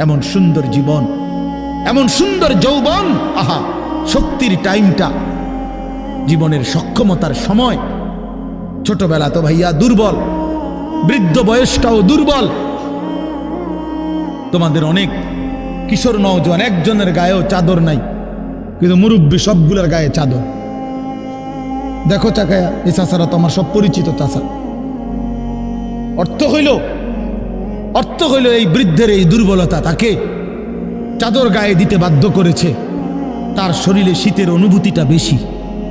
এমন সুন্দর জীবন, এমন সুন্দর যৌবন, আহা শক্তির টাইমটা, জীবনের সক্ষমতার সময়। ছোটবেলা তো ভাইয়া দুর্বল, বৃদ্ধ বয়সটাও দুর্বল। তোমাদের অনেক কিশোর নওজোয়ান একজনের গায়েও চাদর নাই, কিন্তু মুরব্বী সবগুলোর গায়ে চাদর। দেখো চাকায়া, এই চাচারা তো আমার সব পরিচিত চাচা। অর্থ হইল এই বৃদ্ধের এই দুর্বলতা তাকে চাদর গায়ে দিতে বাধ্য করেছে। তার শরীরে শীতের অনুভূতিটা বেশি,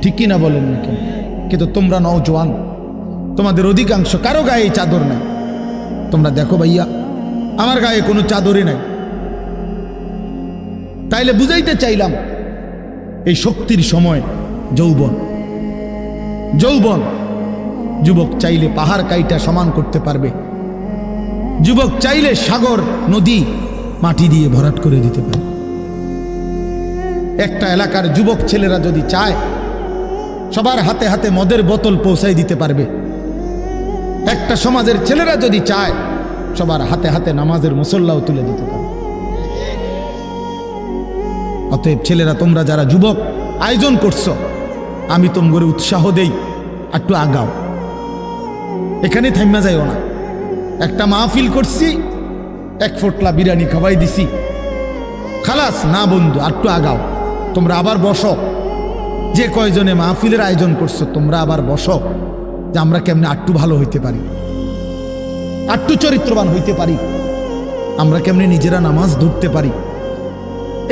ঠিক কিনা বলেন না কেন? কিন্তু তোমরা নওজোয়ান, তোমাদের অধিকাংশ কারো গায়ে চাদর নাই। তোমরা দেখো ভাইয়া, আমার গায়ে কোনো চাদরই নাই। তাইলে বুঝাইতে চাইলাম এই শক্তির সময় যৌবন। যুবক চাইলে পাহাড় কাইটা সমান করতে পারবে, যুবক চাইলে সাগর নদী মাটি দিয়ে ভরাট করে দিতে পারে। একটা এলাকার যুবক ছেলেরা যদি চায়, সবার হাতে হাতে মদের বোতল পৌঁছাই দিতে পারবে। একটা সমাজের ছেলেরা যদি চায়, সবার হাতে হাতে নামাজের মুসল্লাও তুলে দিতে পারবে। অতএব ছেলেরা, তোমরা যারা যুবক আয়োজন করছো, আমি তোমাদের উৎসাহ দেই, একটু আগাও, এখানে থাইমা যাইও না। একটা মাহফিল করছি, এক ফোটলা বিরিয়ানি খাওয়াই দিছি, খালাস না বন্ধু, একটু আগাও। তোমরা আবার বসো, যে কয়জনে মাহফিলের আয়োজন করছো তোমরা আবার বসো, যে আমরা কেমনে আটটু ভালো হইতে পারি, আটটু চরিত্রবান হইতে পারি, আমরা কেমনে নিজেরা নামাজ ধরতে পারি।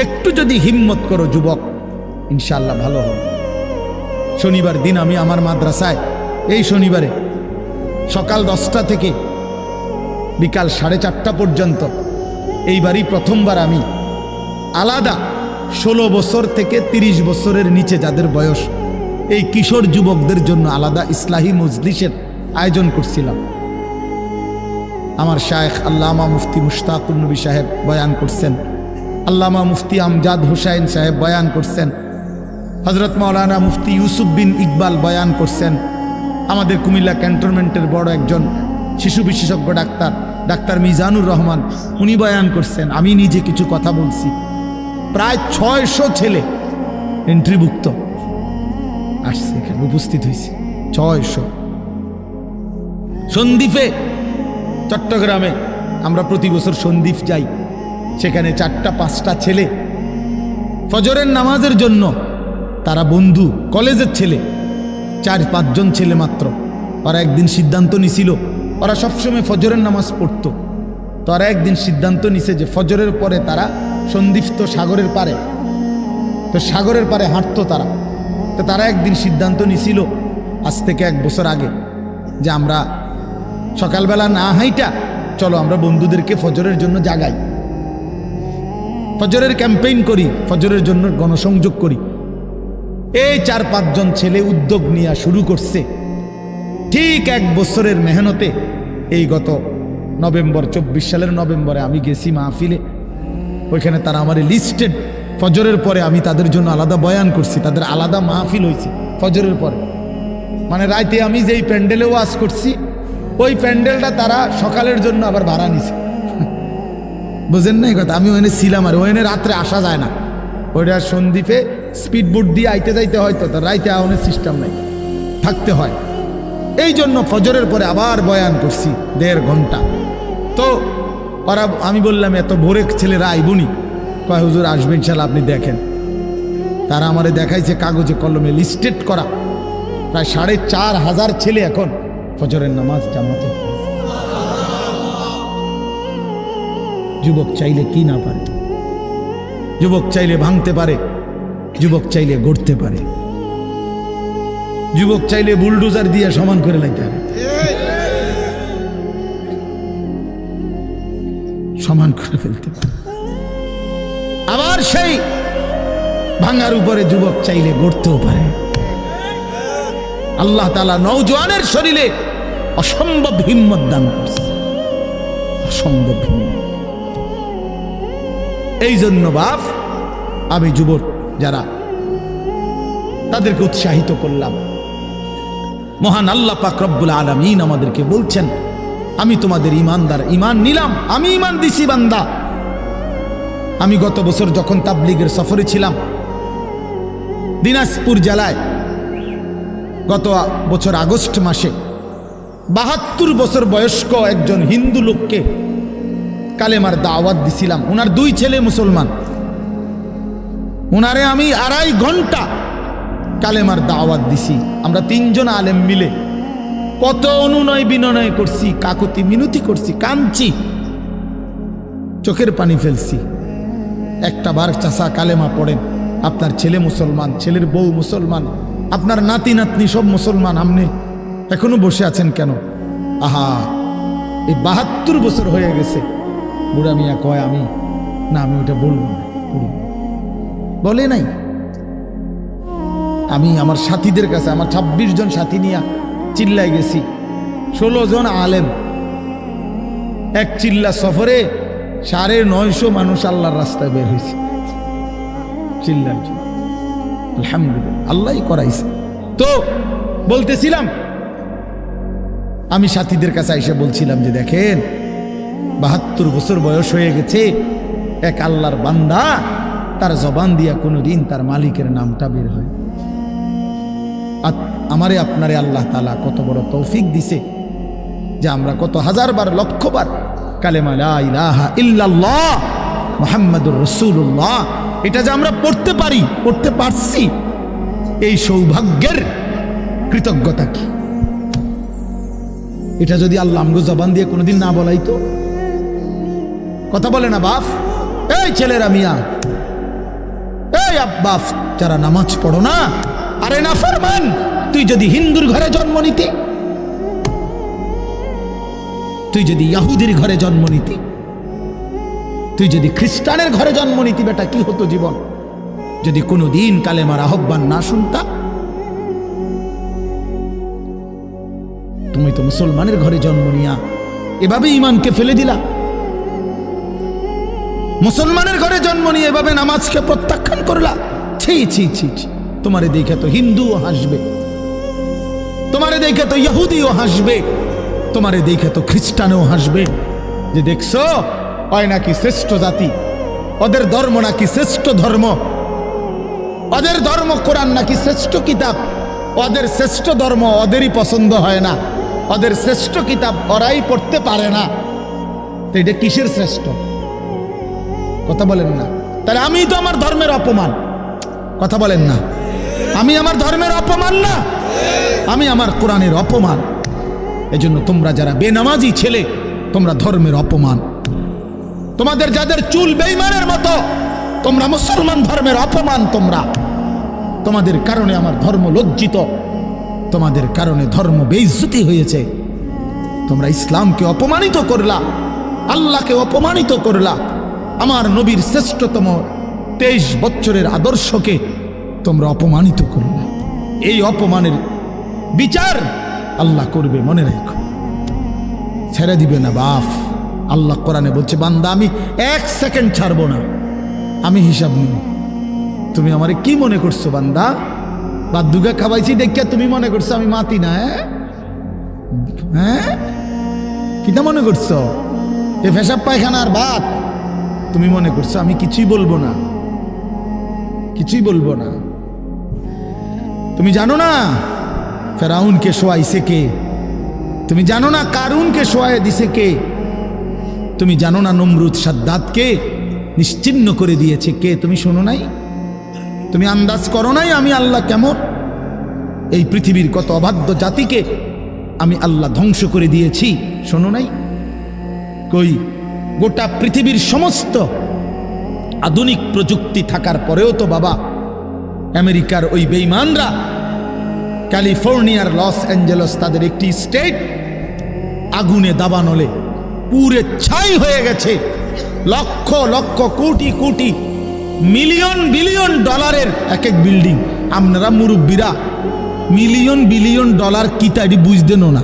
একটু যদি হিম্মত করো যুবক, ইনশাআল্লাহ ভালো হবে। শনিবার দিন আমি আমার মাদ্রাসায়, এই শনিবারে সকাল 10টা থেকে বিকাল 4:30 পর্যন্ত, এইবারই প্রথমবার আমি আলাদা 16 বছর থেকে 30 বছরের নিচে যাদের বয়স, এই কিশোর যুবকদের জন্য আলাদা ইসলাহি মজলিসের আয়োজন করছিলাম। আমার শায়েখ আল্লামা মুফতি মুশতাকুর নবী সাহেব বয়ান করছেন, আল্লামা মুফতি আমজাদ হুসাইন সাহেব বয়ান করছেন, হজরত মাওলানা মুফতি ইউসুফ বিন ইকবাল বয়ান করছেন, আমাদের কুমিল্লা ক্যান্টনমেন্টের বড় একজন শিশু বিশেষজ্ঞ ডাক্তার মিজানুর রহমান, উনি বয়ান করছেন, আমি নিজে কিছু কথা বলছি। প্রায় 600 ছেলে এন্ট্রিভুক্ত আসছে, এখানে উপস্থিত হয়েছে 600। সন্দ্বীপে, চট্টগ্রামে আমরা প্রতি বছর সন্দ্বীপ যাই, সেখানে 4টা-5টা ছেলে ফজরের নামাজের জন্য, তারা বন্ধু কলেজের ছেলে, 4-5 জন ছেলে মাত্র। ওরা একদিন সিদ্ধান্ত নিছিল, ওরা সবসময় ফজরের নামাজ পড়তো, তো ওরা একদিন সিদ্ধান্ত নিছে যে ফজরের পরে তারা সন্দ্বীপ তো সাগরের পারে, তো সাগরের পারে হাঁটতো তারা। তো তারা একদিন সিদ্ধান্ত নিছিল আজ থেকে 1 বছর আগে, যে আমরা সকালবেলা না হাইটা চলো আমরা বন্ধুদেরকে ফজরের জন্য জাগাই, ফজরের ক্যাম্পেইন করি, ফজরের জন্য গণসংযোগ করি। এই 4-5 জন ছেলে উদ্যোগ নিয়ে শুরু করছে। ঠিক 1 বছরের মেহনতে এই গত নভেম্বর, 24 সালের নভেম্বরে আমি গেছি মাহফিলে, ওইখানে তারা আমার লিস্টেড। ফজরের পরে আমি তাদের জন্য আলাদা বয়ান করছি, তাদের আলাদা মাহফিল হয়েছে ফজরের পরে। মানে রাইতে আমি যেই প্যান্ডেলে ওয়াজ করছি, ওই প্যান্ডেলটা তারা সকালের জন্য আবার ভাড়া নিছে। বুঝেন না এই কথা? আমি ওখানে ছিলাম, আর ওখানে রাত্রে আসা যায় না, ওইটা সন্দ্বীপে স্পিড বোট দিয়ে আইতে যাইতে হয়, তো রাইতে আওয়ানোর সিস্টেম নাই, থাকতে হয়। এই জন্য ফজরের পরে আবার বয়ান করছি 1.5 ঘন্টা। তো ওরা, আমি বললাম এত ভোরে ছেলেরা আইবনি, কয় হুজুর আসবে ইনশাল্লাহ, আপনি দেখেন। তারা আমারে দেখাইছে কাগজে কলমে লিস্টেড করা, প্রায় 4,500 ছেলে এখন ফজরের নামাজ জামাতে। যুবক চাইলে কি না পারে, যুবক চাইলে ভাঙতে পারে, যুবক চাইলে গড়তে পারে, যুবক চাইলে বুলডোজার দিয়ে সমান করে লাইতে পারে, সমান করে ফেলতে পারে। আবার সেই ভাঙার উপরে যুবক চাইলে গড়তেও পারে। আল্লাহ তাআলা নওজোয়ানের শরীরে অসম্ভব হিম্মত দান করছে, অসম্ভব হিম্মত। এই জন্য বাপ, আমি যুবক যারা, তাদেরকে উৎসাহিত করলাম। মহান আল্লাহ পাক রব্বুল আলামিন আমাদেরকে বলছেন, আমি তোমাদের ইমানদার, ইমান নিলাম, আমি ইমান দিছি বান্দা, আমি গত বছর যখন তাবলিগের সফরে ছিলাম দিনাজপুর জেলায়, গত বছর আগস্ট মাসে ৭২ বছর বয়স্ক একজন হিন্দু লোককে কালেমার দাওয়াত দিছিলাম। ওনার 2 ছেলে মুসলমান। ওনারে আমি 2.5 ঘন্টা কালেমার দাওয়াত দিছি। আমরা 3 জন আলেম মিলে কত অনুনয় বিনয় করছি, কাকুতি মিনতি করছি, কাঁদছি, চোখের পানি ফেলছি। একটা বার চাচা কালেমা পড়েন, আপনার ছেলে মুসলমান, ছেলের বউ মুসলমান, আপনার নাতি নাতনি সব মুসলমান, আপনি এখনো বসে আছেন কেন? আহা, এই ৭২ বছর হয়ে গেছে। বুড়া মিয়া কয় আমি ওটা বলবো না, বলে নাই। আমি আমার সাথীদের কাছে, আমার 26 জন সাথী নিয়ে চিল্লায় গেছি, 16 জন আলেম, এক চিল্লা সফরে 950 মানুষ আল্লাহর রাস্তায় বের হয়েছে চিল্লার জন্য। আলহামদুলিল্লাহ, আল্লাহই করাইছে। তো বলতেছিলাম, আমি সাথীদের কাছে এসে বলছিলাম যে দেখেন ৭২ বছর বয়স হয়ে গেছে, এক আল্লাহর বান্দা, তার জবান দিয়া কোনোদিন তার মালিকের নামটা বের হয়। আমারে আপনারে আল্লাহ তাআলা কত বড় তৌফিক দিছে যে আমরা কত হাজারবার, লক্ষবার কালেমা লা ইলাহা ইল্লাল্লাহ মুহাম্মাদুর রাসূলুল্লাহ এটা যে আমরা পড়তে পারি, পড়তে পারছি, এই সৌভাগ্যের কৃতজ্ঞতা কি? এটা যদি আল্লাহ আমগো জবান দিয়ে কোনোদিন না বলাইতো। কথা বলে না বাপ, এই ছেলেরা মিয়া, এই আব্বাস যারা নামাজ পড়ো না, আরে না ফরমান, তুই যদি হিন্দুর ঘরে জন্ম নিতি, তুই যদি ইহুদির ঘরে জন্ম নিতি, তুই যদি খ্রিস্টানের ঘরে জন্ম নিতি, বেটা কি হতো জীবন যদি কোনোদিন কালেমার আহ্বান না শুনতা? তুমি তো মুসলমানের ঘরে জন্ম নিয়া এভাবে ইমানকে ফেলে দিলা। মুসলমানের ঘরে জন্ম নিয়ে এভাবে নামাজকে প্রত্যাখ্যান করলা। ছি ছি ছি ছি, তোমারে দেখে তো হিন্দুও হাসবে, তোমারে দেখে তো ইহুদিও হাসবে, তোমারে দেখে তো খ্রিস্টানও হাসবে, যে দেখছো ওই নাকি শ্রেষ্ঠ জাতি, ওদের ধর্ম নাকি শ্রেষ্ঠ ধর্ম, ওদের ধর্ম কোরআন নাকি শ্রেষ্ঠ কিতাব, ওদের শ্রেষ্ঠ ধর্ম ওদেরই পছন্দ হয় না, ওদের শ্রেষ্ঠ কিতাব ওরাই পড়তে পারে না। তো এটা কিসের শ্রেষ্ঠ? কথা বলেন না। তাহলে আমি তো আমার ধর্মের অপমান। কথা বলেন না, আমি আমার ধর্মের অপমান না, আমি আমার কোরআনের অপমান। এজন্য তোমরা যারা বেনামাজি ছেলে, তোমরা ধর্মের অপমান। তোমাদের যাদের চুল বেঈমানের মতো, তোমরা মুসলমান ধর্মের অপমান। তোমাদের কারণে আমার ধর্ম লজ্জিত, তোমাদের কারণে ধর্ম বেইজ্জতি হয়েছে। তোমরা ইসলামকে অপমানিত করলা, আল্লাহকে অপমানিত করলা, আমার নবীর শ্রেষ্ঠতম 23 বছরের আদর্শকে তোমরা অপমানিত করলা। এই অপমানের বিচার আল্লাহ করবে, মনে রাখো, ছেড়ে দিবে না বাপ। আল্লাহ কোরআনে বলছে, বান্দা আমি 1 সেকেন্ড ছাড়বো না, আমি হিসাব নিব। তুমি আমারে কি মনে করছো বান্দা? বাদ দুগা খাওয়াইছি দেখিয়া তুমি মনে করছো আমি মাতি না? হ্যাঁ, কিটা মনে করছো? এ পেশাব পায়খানার ভাত তুমি মনে করছো? আমি কিছুই বলবো না, কিছুই বলবো না। তুমি জানো না ফেরাউনকে শোয়াইছে কে? তুমি জানো না কারুনকে শোয়াই দিছে কে? তুমি জানো না নমরুদ সাদ্দাতকে নিশ্চিহ্ন করে দিয়েছে কে? তুমি শোনো নাই? তুমি আন্দাজ করো নাই আমি আল্লাহ কেমন? এই পৃথিবীর কত অবাধ্য জাতিকে আমি আল্লাহ ধ্বংস করে দিয়েছি, শোনো নাই? কই, গোটা পৃথিবীর সমস্ত আধুনিক প্রযুক্তি থাকার পরেও তো বাবা আমেরিকার ওই বেঈমানরা, ক্যালিফোর্নিয়ার লস অ্যাঞ্জেলস তাদের একটি স্টেট আগুনে দাবানলে পুরে ছাই হয়ে গেছে। লক্ষ লক্ষ কোটি কোটি মিলিয়ন বিলিয়ন ডলারের এক এক বিল্ডিং। আপনারা মুরব্বীরা মিলিয়ন বিলিয়ন ডলার কি তাই বুঝতেন না?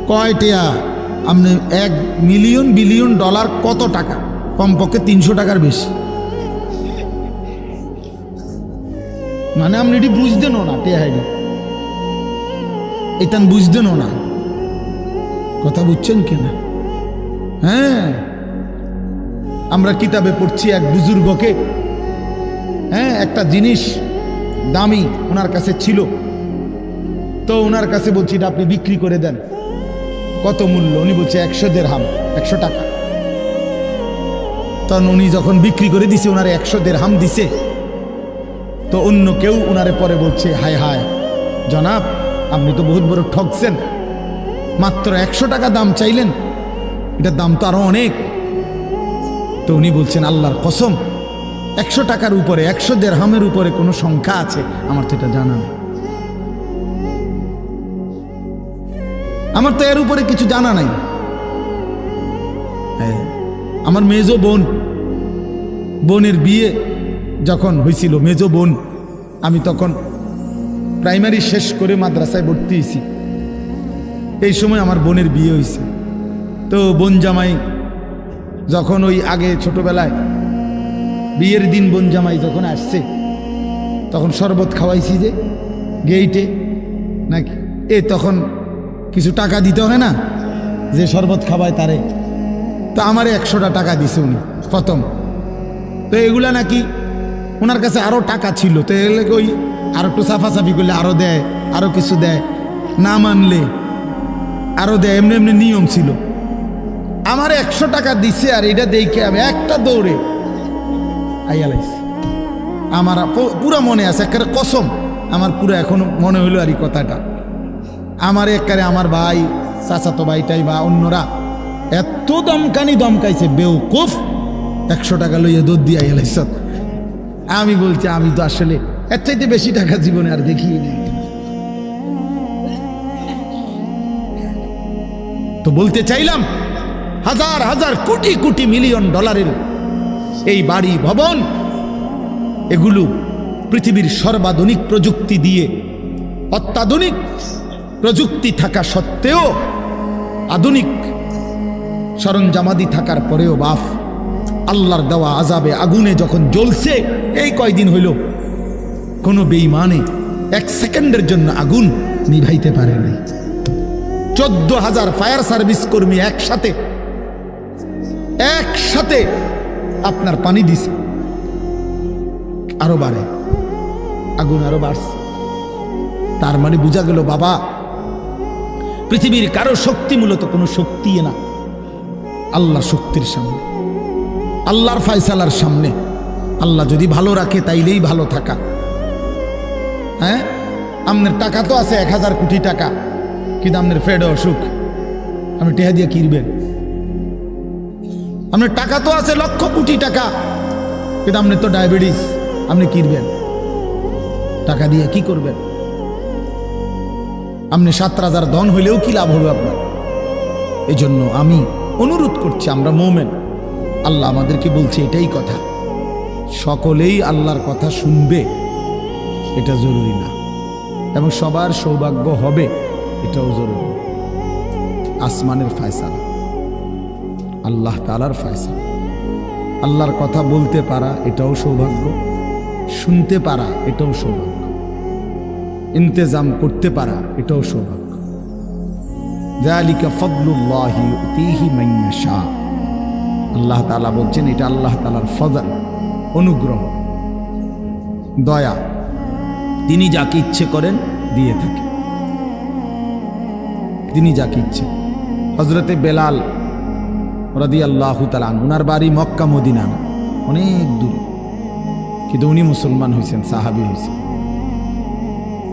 কয়টা আপনি 1 মিলিয়ন বিলিয়ন ডলার কত টাকা? কমপক্ষে 300 টাকার বেশি। মানে আপনি এটি বুঝতেন না, টেহাইডি এটা বুঝতেন না। কথা বুঝছেন কিনা? হ্যাঁ, আমরা কিতাবে পড়ছি এক বুজুর্গকে, হ্যাঁ, একটা জিনিস দামি ওনার কাছে ছিল, তো ওনার কাছে বলছি এটা আপনি বিক্রি করে দেন। কত মূল্য? উনি বলছে 100 দিরহাম, 100 টাকা। তখন উনি যখন বিক্রি করে দিছে, ওনারে 100 দিরহাম দিছে, তো অন্য কেউ ওনারে পরে বলছে, হায় হায় জনাব, আপনি তো বহুত বড় ঠকছেন, মাত্র 100 টাকা দাম চাইলেন, এটার দাম তো আরো অনেক। তো উনি বলছেন, আল্লাহর কসম, 100 টাকার উপরে, 100 দিরহামের উপরে কোনো সংখ্যা আছে? আমার তো এটা জানা নেই, আমার তো এর উপরে কিছু জানা নাই। আমার মেজো বোনের বিয়ে যখন হয়েছিল, মেজো বোন, আমি তখন প্রাইমারি শেষ করে মাদ্রাসায় ভর্তি হয়েছি, এই সময় আমার বোনের বিয়ে হয়েছে। তো বোন জামাই যখন ওই আগে ছোটবেলায় বিয়ের দিন বোন জামাই যখন আসছে, তখন শরবত খাওয়াইছি যে গেইটে নাকি, তখন কিছু টাকা দিতে হয় না, যে শরবত খাওয়ায় তারে। তো আমারে 100টা টাকা দিছে উনি প্রথম। তো এগুলা নাকি ওনার কাছে আরো টাকা ছিল, তো এগুলো ওই আর একটু সাফাসাফি করলে আরো দেয়, আরো কিছু দেয়, না মানলে আরো দেয়, এমনি এমনি নিয়ম ছিল। আমার 100 টাকা দিছে, আর এটা দেখে আমি একটা দৌড়ে আইয়ালাইছি। আমার পুরা মনে আছে, একেবারে কসম, আমার পুরো এখনো মনে হইলো আর এই কথাটা। আমার একেবারে আমার ভাই, চাচাতো ভাইটাই বা অন্যরা এত দমকাইছে, বেউকুফ, 100 টাকা লইয়া দৌড় দিয়ে আইয়ালাইছ। আমি বলছি, আমি তো আসলে এর চাইতে বেশি টাকা জীবনে আর দেখিয়ে নেই। তো বলতে চাইলাম, হাজার হাজার কোটি কোটি মিলিয়ন ডলারের এই বাড়ি ভবন, এগুলো পৃথিবীর সর্বাধুনিক প্রযুক্তি দিয়ে, অত্যাধুনিক প্রযুক্তি থাকা সত্ত্বেও, আধুনিক সরঞ্জামাদি থাকার পরেও বাফ আল্লাহর দেওয়া আযাবে আগুনে যখন জ্বলছে, এই কয়দিন হইল, কোনো বেঈমানে 1 সেকেন্ডের জন্য আগুন নিভাইতে পারে নাই। 14,000 ফায়ার সার্ভিস কর্মী একসাথে আপনার পানি দিছে, আরো বাড়ে, আগুন আরো বাড়ছে। তার মানে বোঝা গেল, বাবা, পৃথিবীর কারো শক্তি মূলত কোনো শক্তি না, আল্লাহর শক্তির সামনে, আল্লাহর ফায়সালার সামনে। আল্লাহ যদি ভালো রাখে তাইলেই ভালো থাকা। হ্যাঁ, আপনার টাকা তো আছে 1000 কোটি টাকা, কিন্তু আপনার ফেডে অসুখ, আপনি টেহা দিয়ে কিনবেন। আপনার টাকা তো আছে লক্ষ কোটি টাকা, কিন্তু আপনার তো ডায়াবেটিস, আপনি কিনবেন টাকা দিয়ে কি করবেন? আপনি 7 রাজার ধন হইলেও কি লাভ হবে আপনার? এই জন্য আমি অনুরোধ করছি, আমরা মুমিন, আল্লাহ আমাদেরকে বলছে এটাই কথা, সকলেই আল্লাহর কথা শুনবে এটা জরুরি না, এবং সবার সৌভাগ্য হবে এটাও জরুরি। আসমানের ফয়সালা, আল্লাহ তাআলার ফয়সালা। আল্লাহর কথা বলতে পারা এটাও সৌভাগ্য, শুনতে পারা এটাও সৌভাগ্য, ইন্তেজাম করতে পারা এটাও সৌভাগ্য। যালিকা ফাদলুল্লাহি ইউতিহি মান ইয়াশা। আল্লাহ তাআলা বলছেন, এটা আল্লাহ তাআলার ফজল, অনুগ্রহ, দয়া, তিনি যাকে ইচ্ছে করেন দিয়ে থাকেন, তিনি যাকে ইচ্ছে। হযরতে বেলাল রাদিয়াল্লাহু তাআলা আনহু, ওনার বাড়ি মক্কা মদিনা না, অনেক দূরে, কিন্তু উনি মুসলমান হয়েছেন, সাহাবী হয়েছেন।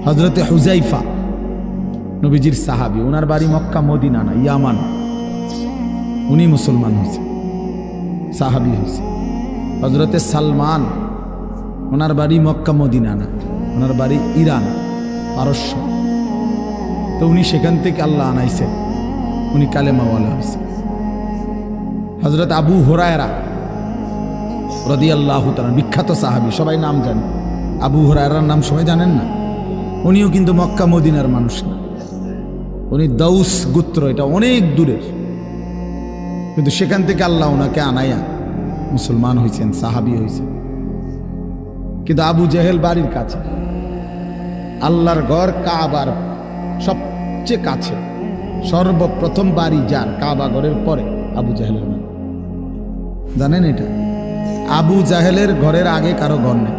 হযরতে হুযাইফা, নবীজির সাহাবী, ওনার বাড়ি মক্কা মদিনা না, ইয়ামান, উনি মুসলমান হয়েছেন, সাহাবী হয়েছে। হযরতে সালমান, ওনার বাড়ি মক্কা মদিনা না, ওনার বাড়ি ইরান, পারস্য, তো উনি সেখান থেকে আল্লাহ আনাইছে, উনি কালেমাওয়ালা হয়েছে। হযরত আবু হুরায়রা রাদিয়াল্লাহু তাআলা, বিখ্যাত সাহাবী, সবাই নাম জানে, আবু হুরায়রার নাম সবাই জানেন না? উনিও কিন্তু মক্কা মদিনার মানুষ না, উনি দাউস গোত্র, এটা অনেক দূরের, কিন্তু সেখান থেকে আল্লাহ ওনাকে আনাইয়া মুসলমান হয়েছেন, সাহাবী হয়েছেন। কিন্তু আবু জেহেল বাড়ির কাছে, আল্লাহর ঘর কাবার সবচেয়ে কাছে, সর্বপ্রথম বাড়ি যার কাবা ঘরের পরে আবু জেহেলের নাম। জানেন এটা? আবু জাহেলের ঘরের আগে কারো ঘর নেই,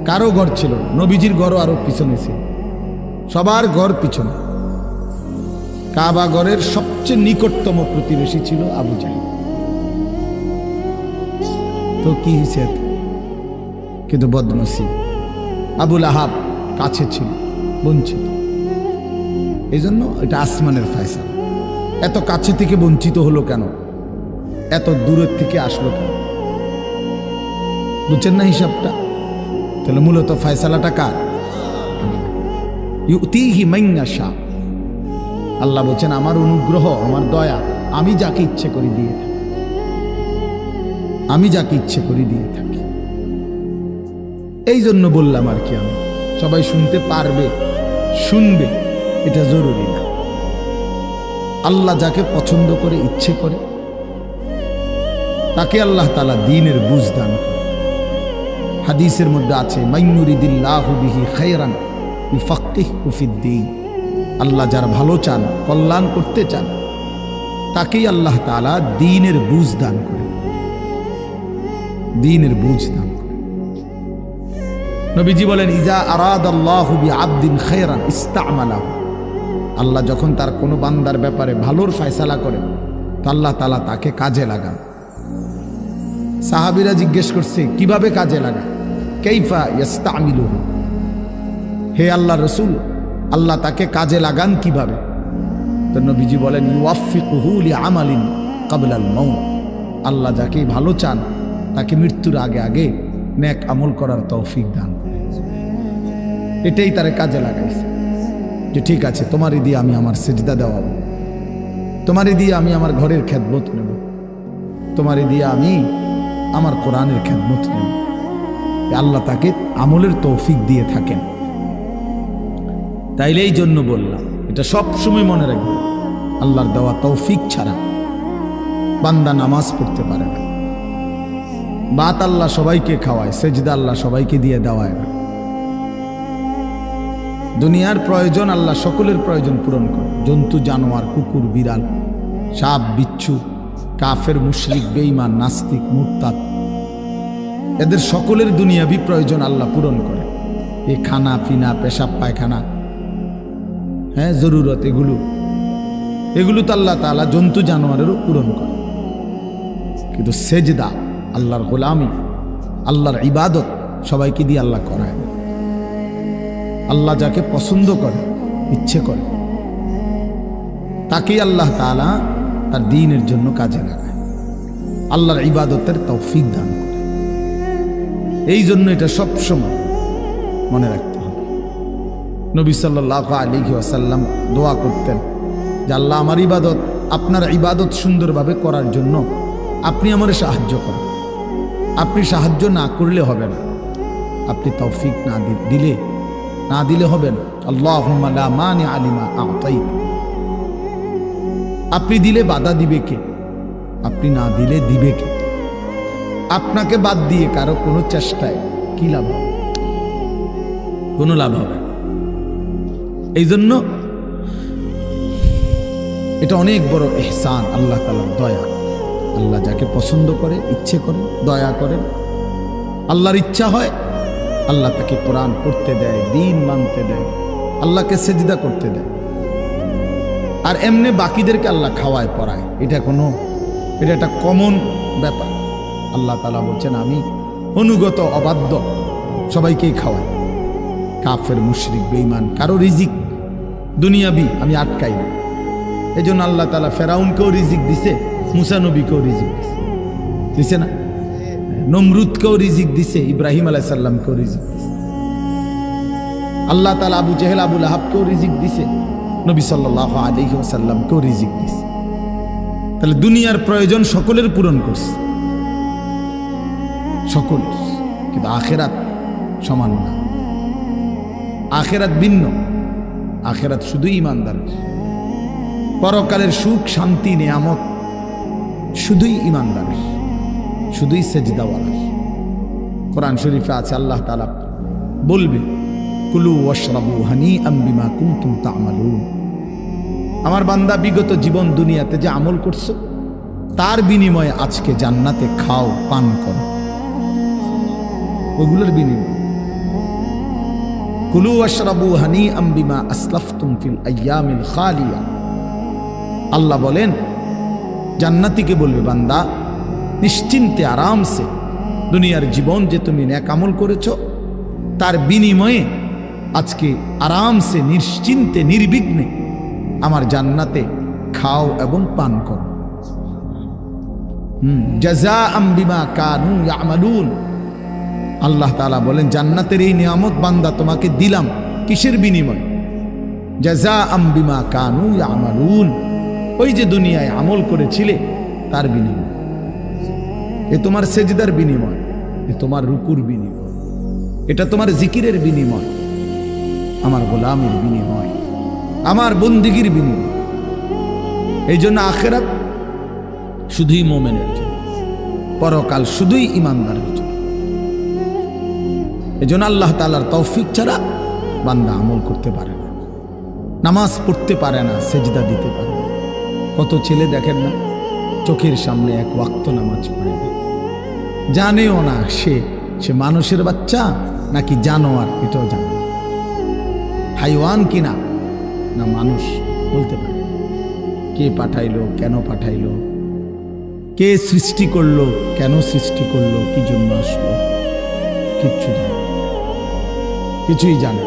কারো ঘর ছিল না। নবীজির ঘরও আরো পিছনে ছিল, সবার ঘর পিছনে। কাবা ঘরের সবচেয়ে নিকটতম প্রতিবেশী ছিল আবু জাহেল। তো কি হয়েছে? কিন্তু বদনসিব আবুল আহাব কাছে ছিল, বঞ্চিত। এই জন্য এটা আসমানের ফয়সালা। এত কাছে থেকে বঞ্চিত হলো কেন? এত দূরের থেকে আসলো কেন? বুঝছেন না হিসাবটা? তাহলে মূলত ফয়সালাটা কার? ইউতিহি মান ইয়াশা। আল্লাহ বলছেন আমার অনুগ্রহ, আমার দয়া আমি যাকে ইচ্ছে করি দিয়ে থাকি, আমি যাকে ইচ্ছে করি দিয়ে থাকি। এই জন্য বললাম আর কি, আমি সবাই শুনতে পারবে, শুনবে এটা জরুরি না। আল্লাহ যাকে পছন্দ করে, ইচ্ছে করে, তাকে আল্লাহ তাআলা দ্বীনের বুঝ দান করে। হাদিসের মধ্যে আছে মাইয়ুরিদিল্লাহু বিহি খায়রান ইউফাক্কিহু ফিদ্দীন। আল্লাহ যার ভালো চান, কল্যাণ করতে চান, তাকেই আল্লাহ তাআলা দ্বীনের বুঝ দান করে, দ্বীনের বুঝ দান করে। নবীজি বলেন ইজা আরাদাল্লাহু বিআবদিন খায়রান ইস্তা'মালাহু। আল্লাহ যখন তার কোনো বান্দার ব্যাপারে ভালোর ফয়সালা করে, তো আল্লাহ তাআলা তাকে কাজে লাগান। সাহাবীরা জিজ্ঞেস করছে কিভাবে কাজে লাগান? কাইফা ইস্তা'মিলুহু, হে আল্লাহর রাসূল আল্লাহ তাকে কাজে লাগান কিভাবে? তো নবীজি বলেন ইউওয়াফিকুহু লিআমালিন ক্বাবলাল মাউত। আল্লাহ যাকে ভালো চান তাকে মৃত্যুর আগে আগে নেক আমল করার তৌফিক দান করে। এটাই তারে কাজে লাগাইছে যে ঠিক আছে তোমারই দিয়ে আমি আমার সিজদা দেওয়াবো, তোমারই দিয়ে আমি আমার ঘরের খেদমত নেব, তোমারই দিয়ে আমি আমার কোরআনের খেদমত নেব। আল্লাহ তাকে আমলের তৌফিক দিয়ে থাকেন। তাইলে এই জন্য বললাম, এটা সব সময় মনে রাখবে, আল্লাহর দেওয়া তৌফিক ছাড়া বান্দা নামাজ পড়তে পারে না। বাত আল্লাহ সবাইকে খাওয়ায়, সেজদা আল্লাহ সবাইকে দিয়ে দেওয়ায় না। দুনিয়ার প্রয়োজন আল্লাহ সকলের প্রয়োজন পূরণ করে। জন্তু জানোয়ার, কুকুর বিড়াল, সাপ বিচ্ছু, কাফের মুশরিক বেঈমান নাস্তিক মুরতাদ, এদের সকলের দুনিয়াবি প্রয়োজন আল্লাহ পূরণ করে। এই খানা পিনা, পেশাব পায়খানা, হ্যাঁ জরুরত, এগুলো তো আল্লাহ তাআলা জন্তু জানোয়ারেরও পূরণ করে। কিন্তু সেজদা, আল্লাহর গোলামি, আল্লাহর ইবাদত সবাইকে দিয়ে আল্লাহ করায় না। আল্লাহ যাকে পছন্দ করে, ইচ্ছে করে, তাকেই আল্লাহ তাআলা তার দ্বীনের জন্য কাজে লাগায়, আল্লাহর ইবাদতের তৌফিক দান করে। এই জন্য এটা সব সময় মনে রাখতে হবে। নবী সাল্লাল্লাহু আলাইহি ওয়াসাল্লাম দোয়া করতেন যে আল্লাহ আমার ইবাদত, আপনার ইবাদত সুন্দরভাবে করার জন্য আপনি আমারে সাহায্য করেন। আপনি সাহায্য না করলে হবে না, আপনি তৌফিক না দিলে হবে না। আল্লাহুম্মা লা মানিআ লিমা আ'তাইত। আপনি দিলে বাধা দিবে কে? আপনি না দিলে দিবে কে? আপনাকে বাদ দিয়ে কারো কোনো চেষ্টায় কি লাভ হবে? কোনো লাভ হবে না। এই জন্য এটা অনেক বড় ইহসান, আল্লাহ তাআলার দয়া। আল্লাহ যাকে পছন্দ করে, ইচ্ছে করে, দয়া করেন। আল্লাহর ইচ্ছা হয় আল্লাহ তাকে কোরআন পড়তে দেয়, দ্বীন মানতে দেয়, আল্লাহকে সেজদা করতে দেয়। আর এমনি বাকিদেরকে আল্লাহ খাওয়ায় পড়ায়। এটা একটা কমন ব্যাপার। আল্লাহ তাআলা বলছেন আমি অনুগত অবাধ্য সবাইকেই খাওয়াই। কাফের মুশরিক বেঈমান কারো রিজিক দুনিয়াবি আমি আটকাই না। এই জন্য আল্লাহ তাআলা ফেরাউনকেও রিজিক দিছে, মুসা নবীকেও রিজিক দিছে না? নমরুদকেও রিজিক দিছে, ইব্রাহিম আলাইহিস সালামকেও রিজিক দিছে। আল্লাহ তাআলা আবু জেহেল আবু লাহাবকেও রিজিক দিছে, নবী সাল্লাল্লাহু আলাইহি ওয়াসাল্লামকেও রিজিক দিছে। তাহলে দুনিয়ার প্রয়োজন সকলের পূরণ করছে, সকলের। কিন্তু আখিরাত সমান না, আখিরাত ভিন্ন। আখিরাত শুধুই ঈমানদারের। পরকালের সুখ শান্তি নিয়ামত শুধুই ঈমানদারের, শুধুই সেজদাওয়ালার। কোরআন শরীফে আছে আল্লাহ তাআলা বলবে কুলু ওয়াশরাবু হানিআম বিমা কুনতুম তা'মালুন। আমার বান্দা বিগত জীবন দুনিয়াতে যে আমল করছো তার বিনিময়ে আজকে জান্নাতে খাও, পান করো, ওগুলোর বিনিময়। কুলু ওয়াশরাবু হানিআম বিমা আসলাফতুম ফিল আইয়ামিল খালিয়া। আল্লাহ বলেন জান্নাতীকে বলবে, বান্দা নিশ্চিন্তে আরামসে দুনিয়ার জীবন যে তুমি নেক আমল করেছো তার বিনিময়ে আজকে আরামসে নিশ্চিন্তে নির্বিঘ্নে আমার জান্নাতে খাও এবং পান করো। জাযাআম বিমা কানু ইয়ামালুন। আল্লাহ তাআলা বলেন জান্নাতের এই নিয়ামত বান্দা তোমাকে দিলাম কিসের বিনিময়? জাযাআম বিমা কানু ইয়ামালুন, ওই যে দুনিয়ায় আমল করেছিলে তার বিনিময়। এ তোমার সেজদার বিনিময়, এ তোমার রুকুর বিনিময়, এটা তোমার জিকিরের বিনিময়, আমার গোলামের বিনিময়, আমার বন্দিগির বিনিময়। এই জন্য আখিরাত শুধুই মুমিনের জন্য, পরকাল শুধুই ইমানদারের জন্য। এই জন্য আল্লাহ তাআলার তৌফিক ছাড়া বান্দা আমল করতে পারে না, নামাজ পড়তে পারে না, সেজদা দিতে পারে না। কত ছেলে দেখেন না চোখের সামনে এক ওয়াক্ত নামাজ পড়ে না, জানেও না সে মানুষের বাচ্চা নাকি জানোয়ার, এটাও জানে না। হাইওয়ান কিনা না মানুষ বলতে পারে। কে পাঠাইলো, কেন পাঠাইলো, কে সৃষ্টি করলো, কেন সৃষ্টি করলো, কি জন্য আসলো, কিচ্ছু জানে, কিছুই জানে।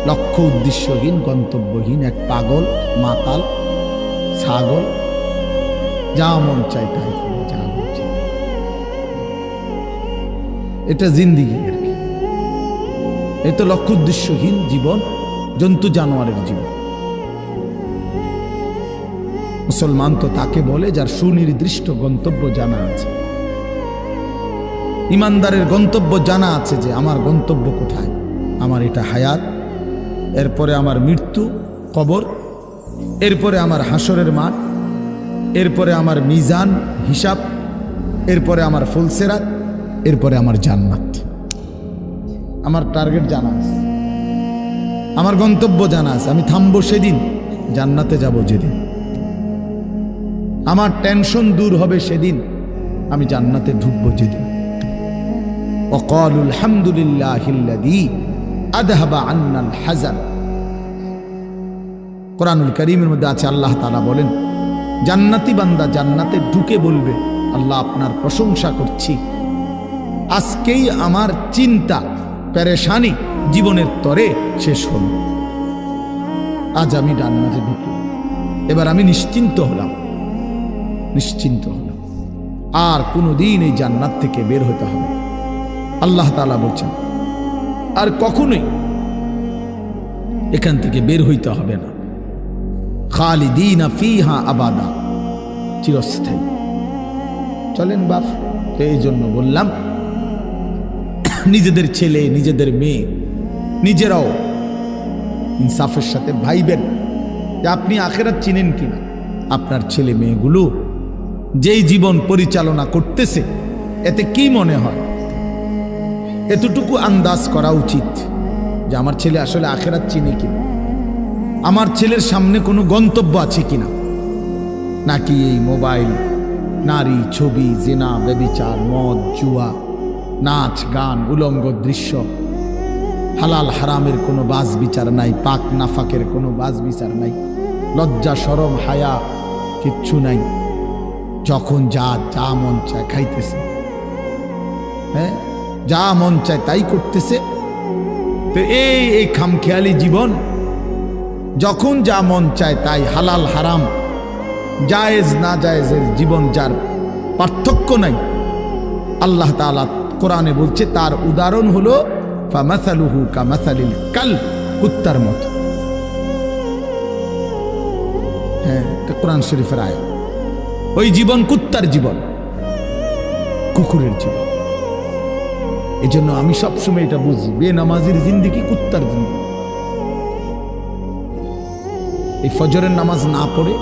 লক্ষ্য উদ্দেশ্যহীন, গন্তব্যহীন এক পাগল, মাতাল, ছাগল, যা মন চাই তাই করে, যা মন চাই। এটা জিন্দিগি আর কি। এই তো লক্ষ্য উদ্দেশ্যহীন জীবন, জন্তু জানোয়ারের জীবন। মুসলমান তো তাকে বলে যার সুনির্দিষ্ট গন্তব্য জানা আছে। ইমানদারের গন্তব্য জানা আছে যে আমার গন্তব্য কোথায়, আমার এটা হায়াত, এরপরে আমার মৃত্যু, কবর, এরপরে আমার হাসরের মাঠ, এরপরে আমার মিজান, হিসাব, এরপরে আমার ফুলসেরাত, এরপরে আমার জান্নাত। আমার টার্গেট জানা আছে, আমার গন্তব্য জানা আছে। আমি থামবো সেদিন, জান্নাতে যাব যেদিন। আমার টেনশন দূর হবে সেদিন, আমি জান্নাতে ঢুকবো যেদিন। ওয়াকালুল হামদুলিল্লাহিল্লাযী আযহাবা আন্নাল হাযান। কোরআনুল কারীমের মধ্যে আছে, আল্লাহ তাআলা বলেন জান্নাতি বান্দা জান্নাতে ঢুকে বলবে, আল্লাহ আপনার প্রশংসা করছি, আজকেই আমার চিন্তা পেরেশানি জীবনের তরে শেষ হল। আজ আমি জান্নাতে ঢুকলাম, এবার আমি নিশ্চিন্ত হলাম, নিশ্চিন্ত হলাম। আর কোনোদিন এই জান্নাত থেকে বের হতে হবে। আল্লাহ তাআলা বলছেন আর কখনোই এখান থেকে বের হইতে হবে না। খালিদিনা ফিহা আবাদা, চিরস্থায়ী। চলেন বাপ, তো এই জন্য বললাম নিজেদের ছেলে, নিজেদের মেয়ে, নিজেরাও ইনসাফের সাথে ভাইবেন যে আপনি আখিরাত চিনেন কিনা। আপনার ছেলে মেয়েগুলো যেই জীবন পরিচালনা করতেছে এতে কি মনে হয়, এতটুকু আন্দাজ করা উচিত যে আমার ছেলে আসলে আখিরাত চিনে কিনা, আমার ছেলের সামনে কোনো গন্তব্য আছে কিনা, নাকি এই মোবাইল, নারী, ছবি, জিনা, ব্যভিচার, মদ, জুয়া, নাচ, গান, উলঙ্গ দৃশ্য, হালাল হারামের কোনো বাজ বিচার নাই, পাক নাফাকের কোনো বাজ বিচার নাই, লজ্জা শরম হায়া কিচ্ছু নাই। যখন যা যা মন চায় খাইতেছে, হ্যাঁ, যা মন চায় তাই করতেছে। তো এই খামখেয়ালি জীবন, যখন যা মন চায় তাই, হালাল হারাম, জায়েজ না জায়েজের জীবন, যার পার্থক্য নাই। আল্লাহ তাআলা কোরআনে বলছে তার উদাহরণ হলো ফামাসালুহু কামাসালিল কালব, কুত্তার মতো। হ্যাঁ, এটা কোরআন শরীফের আয়াত। ওই জীবন কুত্তার জীবন, কুকুরের জীবন। এই জন্য আমি সবসময় এটা বুঝি, বেনামাজির জিন্দেগি কুত্তার জিন্দেগি। এই ফজরের নামাজ না পড়ে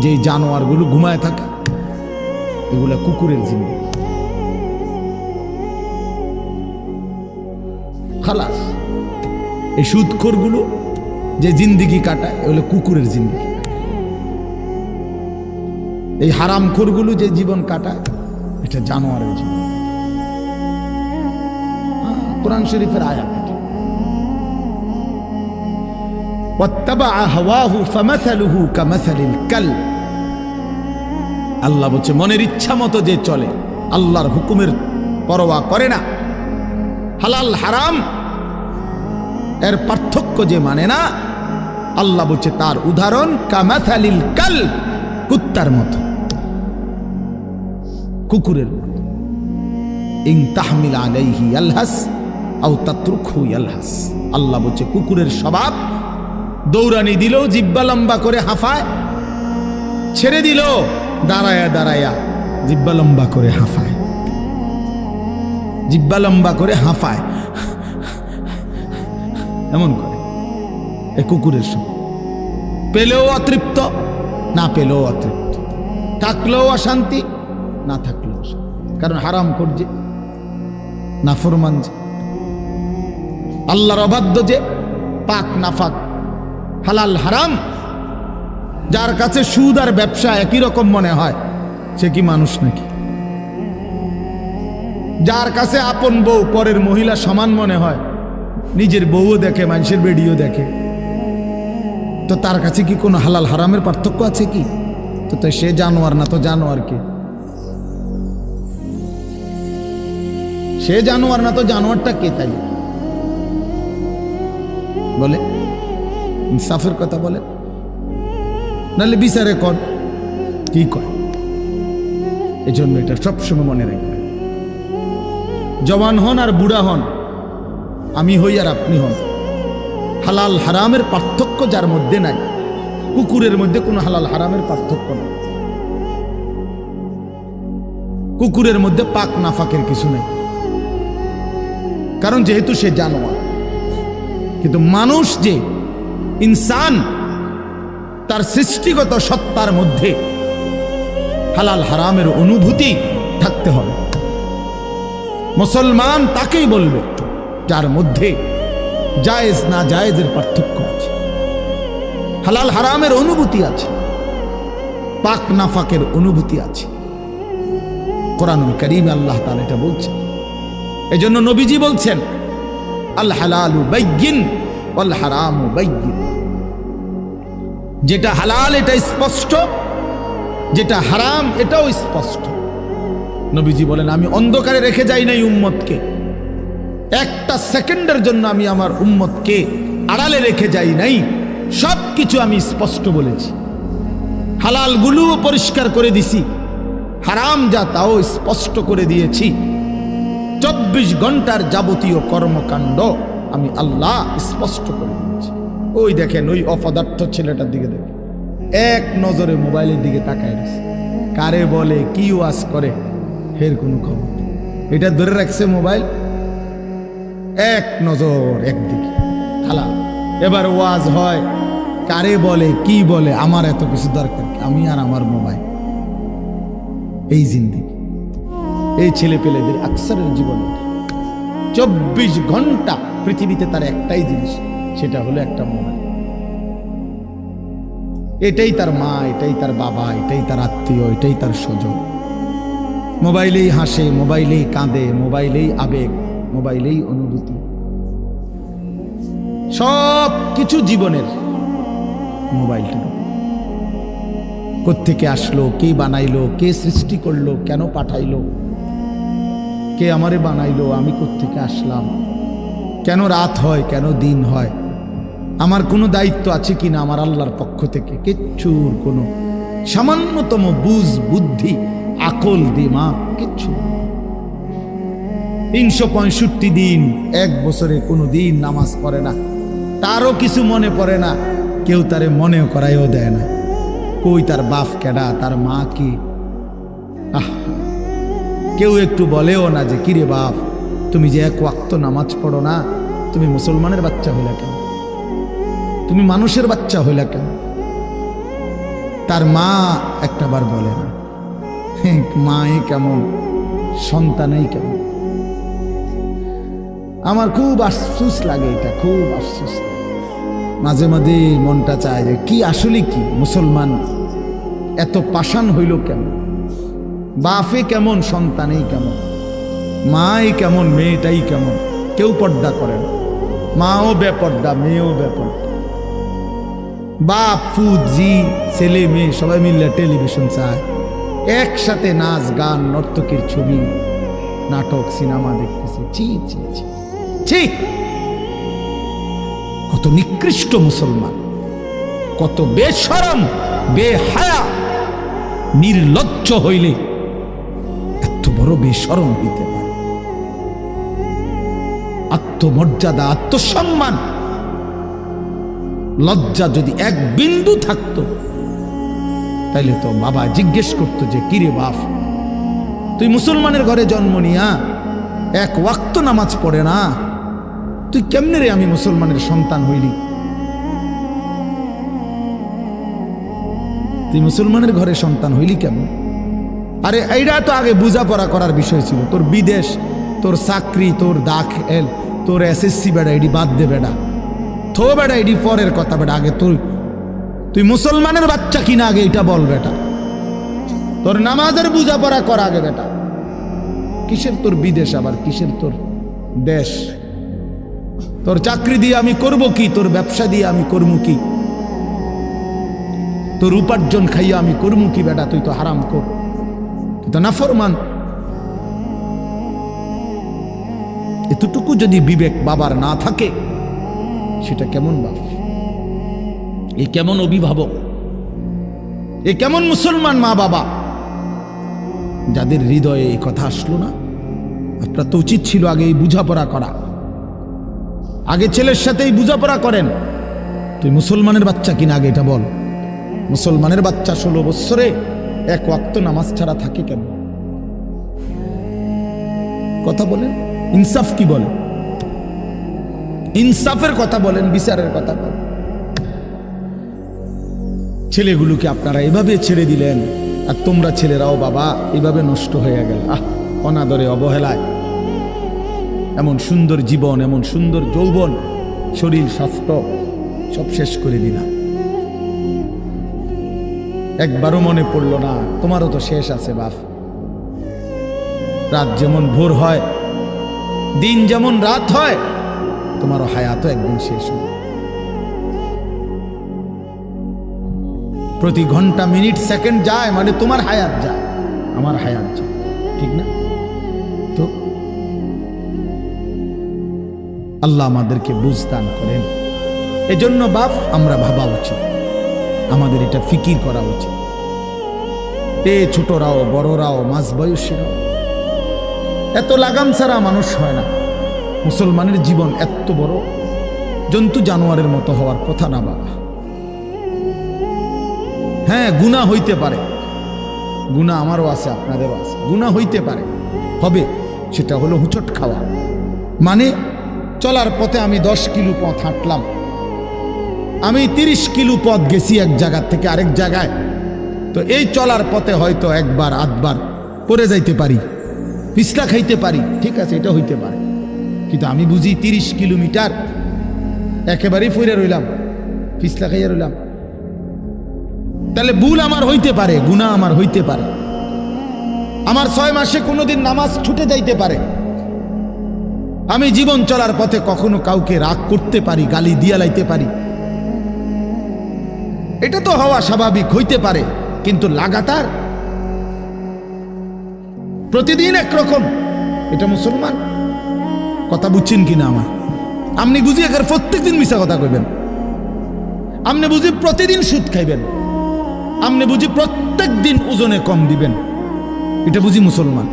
যে জানোয়ারগুলো ঘুমায় থাকে, এগুলা কুকুরের জিন্দেগি। খালাস। এই সুদখোরগুলো যে জিন্দেগি কাটায়, এগুলো কুকুরের জিন্দেগি। এই হারামখোরগুলো যে জীবন কাটায় এটা জানোয়ারের জীবন। কোরআন শরীফের আয়াত এটা। ওয়াত্তাবাআ হাওয়াহু ফামাসালুহু কামাসালিল কালব। আল্লাহ বলছে মনের ইচ্ছা মতো যে চলে, আল্লাহর হুকুমের পরোয়া করে না, হালাল হারাম এর পার্থক্য যে মানে না, আল্লাহ বলছে তার উদাহরণ কামাসালিল কালব, কুত্তার মতো, কুকুরের মতো। ইন তাহমিল আলাইহি ইয়ালহাস আও তাতরুকহু ইয়ালহাস। আল্লাহ বলছে কুকুরের স্বভাব, দৌড়ানি দিল জিব্বা লম্বা করে হাঁফায়, ছেড়ে দিল দাঁড়ায়া দাঁড়ায়া জিব্বা লম্বা করে হাঁফায়, জিব্বা লম্বা করে হাঁফায়, এমন করে। এ কুকুরের স্বভাব। পেলেও অতৃপ্ত, না পেলেও অতৃপ্ত, থাকলেও অশান্তি, না থাকলেও অশান্তি। কারণ হারাম করছে, নাফরমান যে, আল্লাহর অবাধ্য যে, পাক নাফাক, হালাল হারাম, যার কাছে সুদ আর ব্যবসা একই রকম মনে হয়, সে কি মানুষ নাকি? যার কাছে আপন বউ পরের মহিলা সমান মনে হয়, নিজের বউও দেখে, মানুষের বেডিও দেখে, তো তার কাছে কি কোনো হালাল হারামের পার্থক্য আছে কি? তো সে জানোয়ার না তো জানোয়ার কে? সে জানোয়ার না তো জানোয়ারটা কে? তাই বলে ইনসাফের কথা বলে, নাহলে বিচারে কর কি কয়। এই জন্য এটা সবসময় মনে রাখবেন, জওয়ান হন আর বুড়া হন, আমি হই আর আপনি হন, হালাল হারামের পার্থক্য যার মধ্যে নাই, কুকুরের মধ্যে কোনো হালাল হারামের পার্থক্য নাই, কুকুরের মধ্যে পাক নাফাকের কিছু নেই, কারণ যেহেতু সে জানোয়ার। কিন্তু মানুষ যে ইনসান, তার সৃষ্টিগত সত্তার মধ্যে হালাল হারামের অনুভূতি থাকতে হবে। মুসলমান তাকেই বলবে যার মধ্যে জায়েজ না জায়েজের পার্থক্য আছে, হালাল হারামের অনুভূতি আছে, পাক নাফাকের অনুভূতি আছে। কোরআনুল কারীমে আল্লাহ তাআলা এটা বলছেন। এজন্য নবীজি বলছেন আল হালালু বাইয়িন ওয়াল হারামু বাইয়িন। যেটা হালাল এটা স্পষ্ট, যেটা হারাম এটাও স্পষ্ট। নবীজি বলেন আমি অন্ধকারে রেখে যাই নাই উম্মতকে, একটা সেকেন্ডের জন্য আমি আমার উম্মতকে আড়ালে রেখে যাই নাই, সব কিছু আমি স্পষ্ট বলেছি। হালালগুলোও পরিষ্কার করে দিছি, হারাম যা তাও স্পষ্ট করে দিয়েছি। 24 ঘন্টার যাবতীয় কর্মকাণ্ড আমি আল্লাহ স্পষ্ট করে দিয়েছি। ওই দেখেন ওই অপদার্থ ছেলেটার দিকে দেখেন, এক নজরে মোবাইলের দিকে তাকায় রয়েছে, কারে বলে কি ওয়াজ করে এর কোনো খবর নেই। এটা ধরে রাখছে মোবাইল, এক নজর একদিকে খালা। এবার ওয়াজ হয়, কারে বলে কি বলে, আমার এত কিছু দরকার, আমি আর আমার মোবাইল। এই জিন্দেগি, এই ছেলে পেলেদের আকসারের জীবনে 24 ঘন্টা পৃথিবীতে তার একটাই জিনিস, সেটা হলো একটা মোবাইল। এটাই তার মা, এটাই তার বাবা, এটাই তার আত্মীয়, এটাই তার স্বজন। মোবাইলেই হাসে, মোবাইলেই কাঁদে, মোবাইলেই আবেগ, মোবাইলেই অনুভূতি, সব কিছু জীবনের মোবাইলটা। কোত্থেকে আসলো, কে বানাইলো, কে সৃষ্টি করলো, কেন পাঠাইলো, কে আমারে বানাইলো, আমি কোত্থেকে আসলাম, কেন রাত হয়, কেন দিন হয়, আমার কোনো দায়িত্ব আছে কিনা আমার আল্লাহর পক্ষ থেকে, কিচ্ছুর কোনো সামান্যতম বুঝ বুদ্ধি আকল দিমাগ কিচ্ছু। 365 দিন, এক বছরে কোনো দিন নামাজ পড়ে না, তারও কিছু মনে পড়ে না, কেউ তারে মনে করাইও দেয় না। কই তার বাপ কেডা, তার মা কি, কেউ একটু বলেও না যে কিরে বাপ তুমি যে এক ওয়াক্ত নামাজ পড়ো না, তুমি মুসলমানের বাচ্চা হইলা কেন, তুমি মানুষের বাচ্চা হইলা কেন? তার মা একটাবার বলে না, মাই কেমন, সন্তানেই কেমন। আমার খুব আফসোস লাগে, এটা খুব আফসোস। মাঝে মাঝে মনটা চায় যে কি আসলে কি মুসলমান এত পাষাণ হইল কেমন? বাপে কেমন, সন্তানেই কেমন, মাই কেমন, মেয়েটাই কেমন। কেউ পর্দা করে না, মাও বেপর্দা, মেয়েও বেপর্দা। বাপ ফুজি ছেলে মেয়ে সবাই মিলে টেলিভিশন চায়, একসাথে নাচ গান নর্তকীর ছবি নাটক সিনেমা দেখতেছে। ছি ছি ছি ছি! কত নিকৃষ্ট মুসলমান, কত বেশরম বেহায়া নির্লজ্জ হইলে এত বড় বেশরম হইতে পারে? আত্মমর্যাদা, আত্মসম্মান, লজ্জা যদি এক বিন্দু থাকতো তাইলে তো বাবা জিজ্ঞেস করতো যে কিরে বাপ, তুই মুসলমানের ঘরে জন্ম নিয়া এক ওয়াক্ত নামাজ পড়ে না, তুই কেমনে রে আমি মুসলমানের সন্তান হইলি? তুই মুসলমানের ঘরে সন্তান হইলি কেমন? আরে এইটা তো আগে বোঝাপড়া করার বিষয় ছিল। তোর বিদেশ, তোর চাকরি, তোর দাখিল, তোর এসএসসি বেড়া এডি বাদ দে বেড়া, থো বেড়া এডি পরের কথা বেড়া। আগে তুই মুসলমানের বাচ্চা কিনা আগে এটা বল বেটা। তোর নামাজের বোঝাপড়া কর আগে বেটা। কিসের তোর বিদেশ, আবার কিসের তোর দেশ? তোর চাকরি দিয়ে আমি করব কি? তোর ব্যবসা দিয়ে আমি করবো কি? তোর উপার্জন খাইয়া আমি করবো কি বেটা? তুই তো হারাম কর, তুই তো নাফরমান। এতটুকু যদি বিবেক বাবার না থাকে, সেটা কেমন বাপ? এ কেমন অভিভাবক? এ কেমন মুসলমান মা বাবা যাদের হৃদয়ে এই কথা আসলো না? আপনার তো উচিত ছিল আগে এই বুঝাপড়া করা। আগে ছেলের সাথেই বুঝাপড়া করেন। তুই মুসলমানের বাচ্চা কিনা আগে এটা বল। মুসলমানের বাচ্চা 16 বৎসরে এক ওয়াক্ত নামাজ ছাড়া থাকে কেন? কথা বলেন, ইনসাফ কি বলে? ইনসাফের কথা বলেন, বিচারের কথা বলেন। ছেলেগুলোকে আপনারা এভাবে ছেড়ে দিলেন, আর তোমরা ছেলেরাও বাবা এভাবে নষ্ট হয়ে গেল। অনাদরে, অবহেলায় এমন সুন্দর জীবন, এমন সুন্দর যৌবন, শরীর স্বাস্থ্য সব শেষ করে দিলাম। একবারও মনে পড়লো না তোমারও তো শেষ আছে বাপ। রাত যেমন ভোর হয়, দিন যেমন রাত হয়, তোমারও হায়াতও একদিন শেষ হবে। প্রতি ঘন্টা মিনিট সেকেন্ড যায় মানে তোমার হায়াত যায়, আমার হায়াত যায়, ঠিক না? তো আল্লাহ আমাদেরকে বুঝ দান করেন। এজন্য বাপ আমরা ভাবা উচিত, আমাদের এটা ফিকির করা উচিত। ছোটরাও বড়রাও মাঝ বয়সীরাও এত লাগাম ছাড়া মানুষ হয় না। মুসলমানের জীবন এত বড়, জন্তু জানোয়ারের মতো হওয়ার কথা না বাবা। হ্যাঁ, গুনাহ হইতে পারে, গুনাহ আমারও আছে, আপনাদেরও আছে, গুনাহ হইতে পারে, হবে। সেটা হলো হুচট খাওয়া। মানে চলার পথে আমি 10 কিলো পথ হাঁটলাম, আমি 30 কিলো পথ গেছি এক জায়গা থেকে আরেক জায়গায়। তো এই চলার পথে হয়তো একবার আধবার পড়ে যাইতে পারি, পিছলা খাইতে পারি, ঠিক আছে, এটা হইতে পারে। কিন্তু আমি বুঝি 30 কিলোমিটার একেবারেই ফিরে রইলাম, পিছলা খাইয়া রইলাম। তাহলে ভুল আমার হইতে পারে, গুনাহ আমার হইতে পারে। আমার 6 মাসে কোনোদিন নামাজ ছুটে যাইতে পারে। আমি জীবন চলার পথে কখনো কাউকে রাগ করতে পারি, গালি দিয়া লাইতে পারি। এটা তো হওয়া স্বাভাবিক, হইতে পারে। কিন্তু লাগাতার প্রতিদিন একরকম, এটা মুসলমান? কথা বুঝছেন কিনা আমার? আপনি বুঝি এখানে প্রত্যেকদিন মিশা কথা কইবেন, আপনি বুঝি প্রতিদিন সুদ খাইবেন, আপনি বুঝি প্রত্যেক দিন ওজনে কম দিবেন, এটা বুঝি মুসলমান?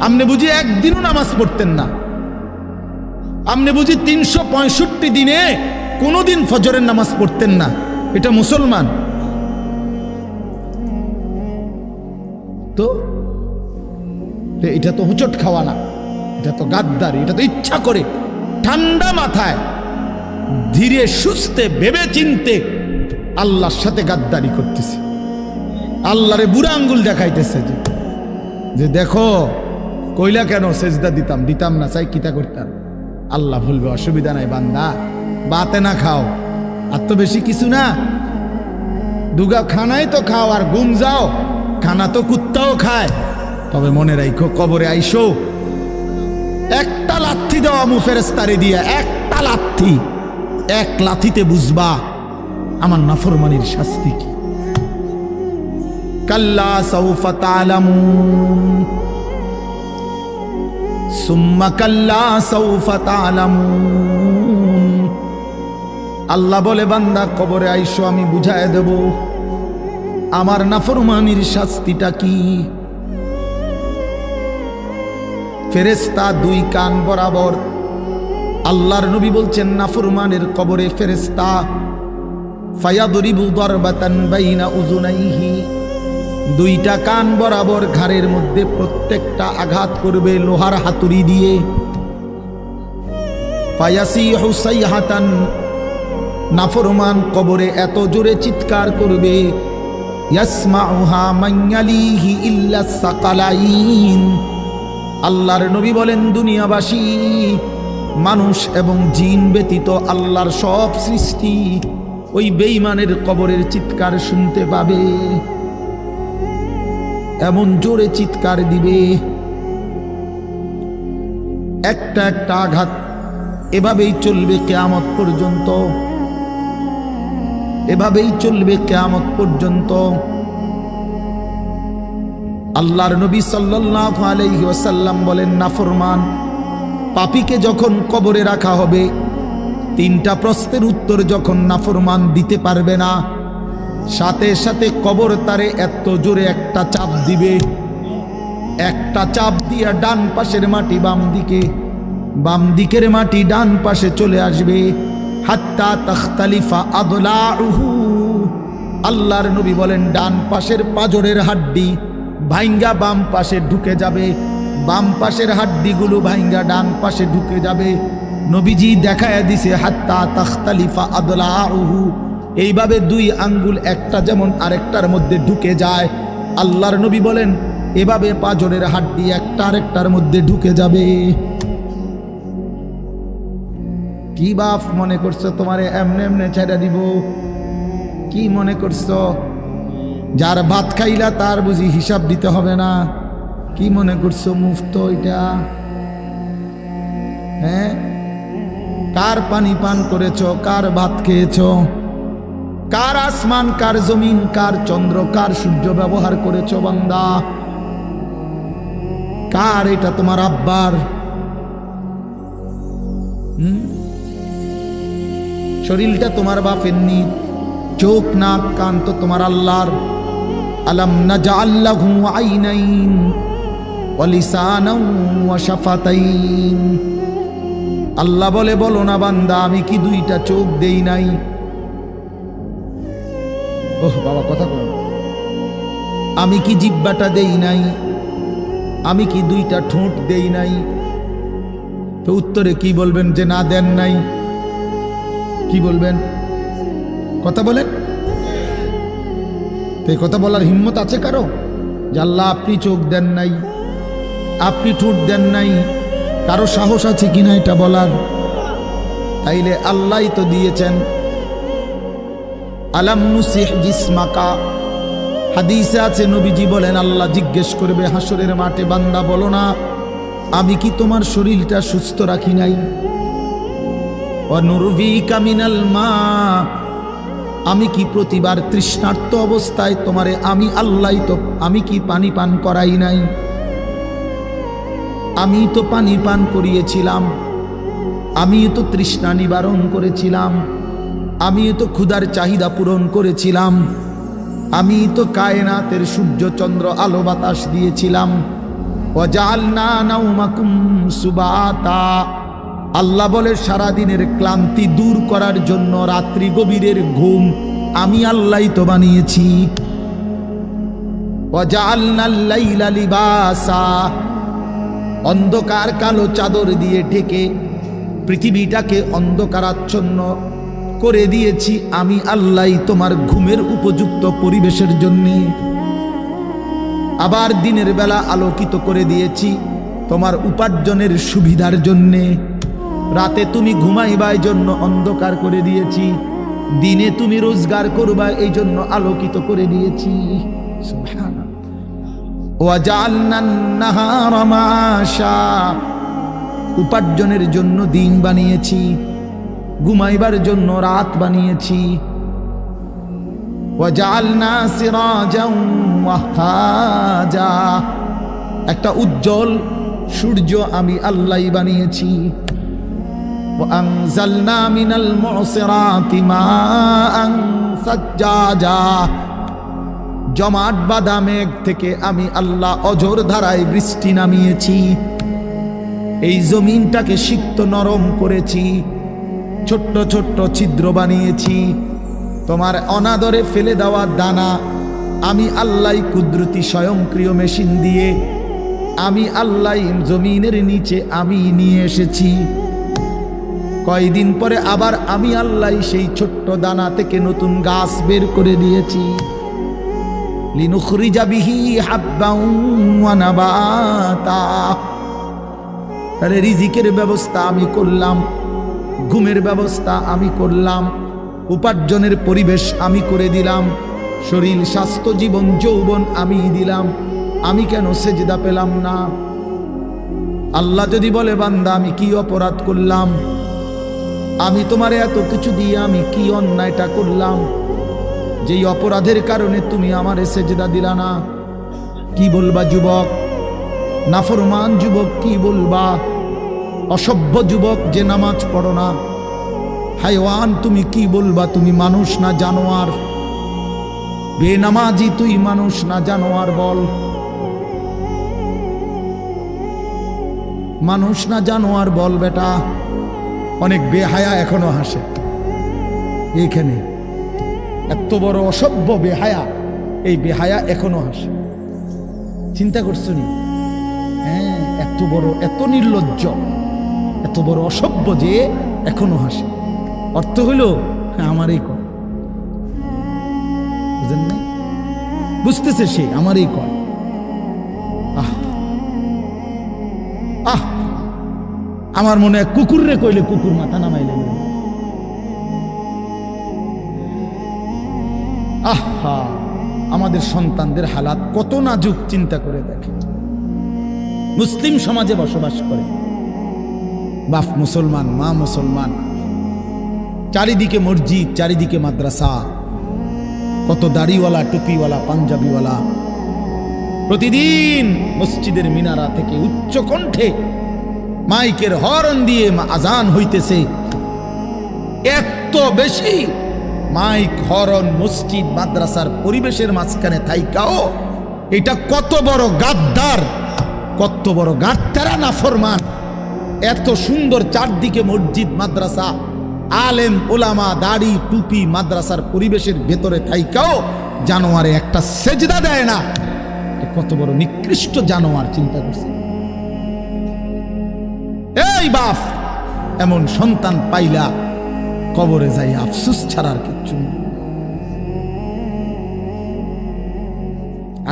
আপনি বুঝি একদিনও নামাজ পড়তেন না, আপনি বুঝি 365 দিনে কোনোদিন ফজরের নামাজ পড়তেন না, এটা মুসলমান? তো এটা তো হুচট খাওয়া না, এটা তো গাদ্দারি, এটা তো ইচ্ছা করে ঠান্ডা মাথায় ধীরে সুস্থে ভেবে চিনতে আল্লাহর সাথে গাদ্দারি করতেছে। আল্লাহরে বুড়া আঙ্গুল দেখাইতেছে যে দেখো কইলা কেন সেজদা দিতাম না, চাই কিতা করতাম। আল্লাহ বলবে অসুবিধা নাই বান্দা, বাতে না খাও, আর তো বেশি কিছু না, দুগা খানাই তো খাও আর ঘুম যাও, খানা তো কুত্তাও খায়। তবে মনে রাখো, কবরে আইসো একটা লাথি দেওয়া মু ফেরেস্তারে দিয়া, একটা লাথি, এক লাথিতে বুঝবা আমার নাফরমানির শাস্তি কি। কাল্লা সাউফা তা'লামুন সুম্মা কাল্লা সাউফা তা'লামুন। আল্লাহ বলে, বান্দা কবরে আইসো, আমি বুঝায় দেব আমার নাফরমানির শাস্তিটা কি। ফেরেশতা দুই কান বরাবর। আল্লাহর নবী বলছেন, নাফরমানের কবরে ফেরেশতা ফায়াদরিবু দারবাতান বাইনা উযুনাইহি, দুইটা কান বরাবর ঘাড়ের মধ্যে প্রত্যেকটা আঘাত করবে লোহার হাতুড়ি দিয়ে। ফায়াসিহু সাইহাতান, নাফরমান কবরে এত জোরে চিৎকার করবে, ইয়াসমাউহা মান ইয়ালিহি ইল্লা সাকালাইন। আল্লাহর নবী বলেন, দুনিয়াবাসী মানুষ এবং জিন ব্যতীত আল্লাহর সব সৃষ্টি ওই বেঈমানের কবরের চিৎকার শুনতে পাবে। এমন জোরে চিৎকার দিবে, একটা একটা আঘাত এভাবেই চলবে কিয়ামত পর্যন্ত, এভাবেই চলবে কিয়ামত পর্যন্ত। আল্লাহর নবী সাল্লাল্লাহু আলাইহি ওয়াসাল্লাম বলেন, নাফরমান পাপীকে যখন কবরে রাখা হবে, তিনটা প্রশ্নের উত্তর যখন নাফরমান দিতে পারবে না, সাথে সাথে কবর তারে এত জোরে একটা চাপ দিবে, একটা চাপ দিয়া ডান পাশের মাটি বাম দিকে, বাম দিকের মাটি ডান পাশে চলে আসবে, হাত্তা তাখতালিফা আদলাউহু। আল্লাহর নবী বলেন, ডান পাশের পাঁজরের হাড্ডি ভাইঙ্গা বাম পাশে ঢুকে যাবে, বাম পাশের হাড্ডিগুলো ভাইঙ্গা ডান পাশে ঢুকে যাবে। নবীজি দেখায়া দিছে, হাত্তা তাখতালিফা আদলাউহু, এইভাবে দুই আঙ্গুল একটা যেমন আরেকটার মধ্যে ঢুকে যায়। আল্লাহর নবী বলেন, এভাবে পাঁজরের হাড্ডি একটা আরেকটার মধ্যে ঢুকে যাবে। কি বাপ মনে করছো তোমারে এমনে এমনে ছেড়ে দিব? কি মনে করছো যার ভাত খাইলা তার বুঝি হিসাব দিতে হবে না? কি মনে করছো মুফত এটা? হ্যাঁ, কার পানি পান করেছো, কার ভাত খেয়েছো, কার আসমান, কার জমিন, কার চন্দ্র, কার সূর্য ব্যবহার করেছো বান্দা? কার এটা? তোমার আব্বার? শরীরটা তোমার বাপের নি, চোখ নাক কান তো তোমার আল্লাহর। আলাম নাজআল লাহু আইনাইন ওয়া লিসানান ওয়া শাফাতাইন। আল্লাহ বলে, বলো না বান্দা, আমি কি দুইটা চোখ দেই নাই? ওহ বাবা, কথা কয়, আমি কি জিহ্বাটা দেই নাই? আমি কি দুইটা ঠোঁট দেই নাই? তো উত্তরে কি বলবেন যে না দেন নাই? কি বলবেন? কথা বলেন। তো এই কথা বলার হিম্মত আছে কারো যে আল্লাহ আপনি চোখ দেন নাই, আপনি ঠোঁট দেন নাই? কারো সাহস আছে কিনা এটা বলার? তাইলে আল্লাহই তো দিয়েছেন। আলাম নুসিহ জিসমাকা, হাদিসে আছে নবীজি বলেন, আল্লাহ জিজ্ঞেস করবে হাসরের মাঠে, বান্দা বলো না আমি কি তোমার শরীরটা সুস্থ রাখি নাই? ওয়া নুরভিকা মিনাল মা, আমি কি প্রতিবার তৃষ্ণার্ত অবস্থায় তোমারে আমি আল্লাহ তো আমি কি পানি পান করাই নাই? আমি তো পানি পান করিয়েছিলাম, আমি তো তৃষ্ণা নিবারণ করেছিলাম, আমি তো ক্ষুধার চাহিদা পূরণ করেছিলাম, আমি তো কায়নাতের সূর্য চন্দ্র আলো বাতাস দিয়েছিলাম। ওয়াজআলনা নাওমাকুম সুবাতা, আল্লাহ বলে সারাদিনের ক্লান্তি দূর করার জন্য রাত্রি গভীরের ঘুম আমি আল্লাহই তো বানিয়েছি। ওয়াজআলনাল লাইলা লিবাসা, অন্ধকার কালো চাদর দিয়ে ঢেকে পৃথিবীটাকে অন্ধকারাচ্ছন্ন করে দিয়েছি আমি আল্লাহই তোমার ঘুমের উপযুক্ত পরিবেশের জন্য। আবার দিনের বেলা আলোকিত করে দিয়েছি তোমার উপার্জনের সুবিধার জন্যে। রাতে তুমি ঘুমাইবার জন্য অন্ধকার করে দিয়েছি। দিনে তুমি রোজগার করবা এই জন্য আলোকিত করে দিয়েছি। সুবহানাল্লাহ। ওয়াজআলনান নাহারা মাআশা, উপার্জনের জন্য দিন বানিয়েছি, ঘুমাইবার জন্য রাত বানিয়েছি। ওয়াজআলনা সিরাজাও ওয়াহাজা, একটা উজ্জ্বল সূর্য আমি আল্লাহই বানিয়েছি। وأنزلنا من المعصرات ماء ثجاجا, জমাট বাঁধা মেঘ থেকে আমি আল্লাহ অঝোর ধারায় বৃষ্টি নামিয়েছি। এই জমিনটাকে সিক্ত নরম করেছি, ছোট্ট ছোট্ট ছিদ্র বানিয়েছি। তোমার অনাদরে ফেলে দেওয়া দানা আমি আল্লাহ কুদরতি স্বয়ংক্রিয় মেশিন দিয়ে আমি আল্লাহ জমিনের নিচে আমি নিয়ে এসেছি। কয়দিন পরে আবার আমি আল্লাহ সেই ছোট্ট দানা থেকে নতুন গাছ বের করে দিয়েছি। লিনুখরিজা বিহি হাব্বাও ওয়া নাবাতা, তাহলে রিজিকের ব্যবস্থা আমি করলাম, ঘুমের ব্যবস্থা আমি করলাম, উপার্জনের পরিবেশ আমি করে দিলাম, শরীর স্বাস্থ্য জীবন যৌবন আমি দিলাম। আমি কেন সেজদা পেলাম না? আল্লাহ যদি বলে বান্দা আমি কি অপরাধ করলাম, আমি তোমারে এত কিছু দিয়ে আমি কি অন্যায়টা করলাম যেই অপরাধের কারণে তুমি আমারে সেজদা দিলা না? কি বলবা যুবক? নাফরমান যুবক কি বলবা? অসভ্য যুবক যে নামাজ পড়ো না, হাইওয়ান তুমি কি বলবা? তুমি মানুষ না জানোয়ার? বেনামাজি তুই মানুষ না জানোয়ার? বল, মানুষ না জানোয়ার? বল বেটা। অনেক বেহায়া এখনো হাসে এইখানে, এত বড় অসভ্য বেহায়া, এই বেহায়া এখনো হাসে। চিন্তা করছো নি? হ্যাঁ, এত বড়, এত নির্লজ্জ, এত বড় অসভ্য যে এখনো হাসে। অর্থ হইল আমারই কর, বুঝেন না? বুঝতেছে সে আমারই কর। আহ আহ, আমার মনে হয় কুকুর রে কইলে কুকুর মাথা নামাইলে। আহা, আমাদের সন্তানদের হালাত কত নাজুক, চিন্তা করে দেখে। মুসলিম সমাজে বসবাস করে, বাপ মুসলমান, মা মুসলমান, চারিদিকে মসজিদ, চারিদিকে মাদ্রাসা, কত দাড়িওয়ালা, টুপিওয়ালা, পাঞ্জাবিওয়ালা প্রতিদিন মসজিদের মিনারা থেকে উচ্চ কণ্ঠে মাইকের হর্ন দিয়ে আজান হইতেছে। এত বেশি মাইক, হর্ন, মসজিদ, মাদ্রাসার পরিবেশের মাঝখানে থাইকাও এটা কত বড় গাদ্দার, কত বড় গাদ্দারা নাফরমান। এত সুন্দর চারদিকে মসজিদ, মাদ্রাসা, আলেম ওলামা, দাড়ি টুপি, মাদ্রাসার পরিবেশের ভেতরে থাইকাও জানোয়ারে একটা সেজদা দেয় না। কত বড় নিকৃষ্ট জানোয়ার, চিন্তা করছে। এই বাপ, এমন সন্তান পাইলা কবরে যাই আফসোস ছাড়ার কিচ্ছু নেই।